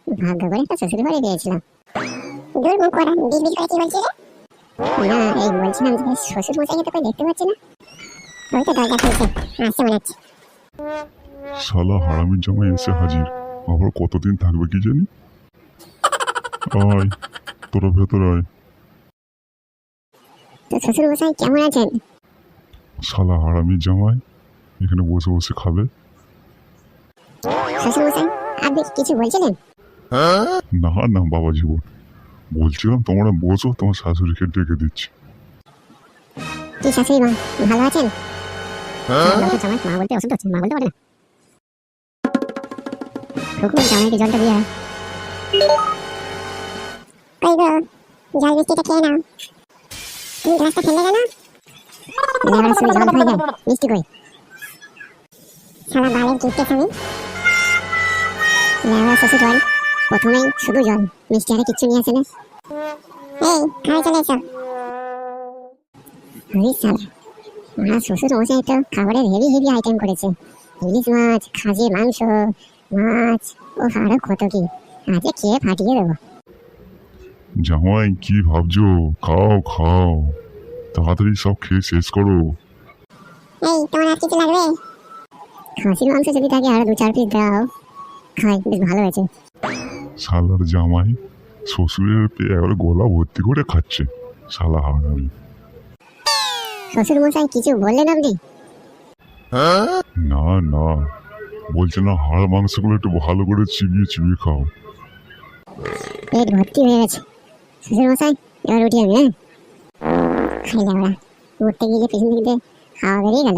ভাগ্য করে তো শ্বশুর বাড়ি গিয়েছিলাম। দূর মুখ করা বিল বিল করে কি বলছিস রে? না, এই বলছিলাম যে শ্বশুর মশাইকে তো কই দেখতে পাচ্ছি না। ওই তো দরজা খুলছে, আসছে মনে হচ্ছে। শালা হারামির জামাই এসে হাজির, আবার কতদিন থাকবে কি জানি। আয়, তোরা ভেতর আয়। তো শ্বশুর মশাই কেমন আছেন? শালা হারামির জামাই এখানে বসে বসে খাবে। শ্বশুর মশাই আপনি কিছু বলছিলেন? না না বাবা জীবন, বলছিলাম তোমরা বসো, তোমার শাশুড়িকে ডেকে দিচ্ছি। কি শাশুড়ি মা ভালো আছেন? জামাই মা বলতে অসুস্থ হচ্ছে, মা বলতে পারে না। হুকুম জামাইকে জলটা দিয়ে আয়। কই গো, জল মিষ্টিটা খেয়ে নাও। তুমি গ্লাসটা ফেলে গেল? লেবার শুধু জল হয়ে যায়, মিষ্টি কই? শালা বালের কিপটে স্বামী। লেবার শ্বশুর জল, প্রথমেই শুধু জল, মিষ্টি আরে কিচ্ছু নিয়ে আসে না। এই খাওয়া চলে এসো। ওই শালা, আমার শ্বশুর মশাই তো খাবারের হেভি হেভি আইটেম করেছে। ইলিশ মাছ, খাসির মাংস, মাছ ও আরো কত কি, আজকে খেয়ে ফাটিয়ে দেবো। জামাই কি ভাবছো? খাও খাও, তাড়াতাড়ি সব খেয়ে শেষ করো। এই তোমার আর কিছু লাগবে? খাসির মাংস যদি থাকে আরো 2-4 পিস দাও, খাই, বেশ ভালো হয়েছে। শালার জামাই শ্বশুরের পেয়ে এবারে গলা ভর্তি করে খাচ্ছে, শালা হারামি। শ্বশুর মশাই কিছু বললেন আপনি? না না, বলছে না হাড় মাংসগুলো একটু ভালো করে চিবিয়ে চিবিয়ে খাও। পেট ভর্তি হয়ে গেছে শ্বশুর মশাই, এবার উঠি আমি। হ্যাঁ খাই না, ওরা উঠতে গিয়ে পেছন দিক দিয়ে হাওয়া বেরিয়ে গেল।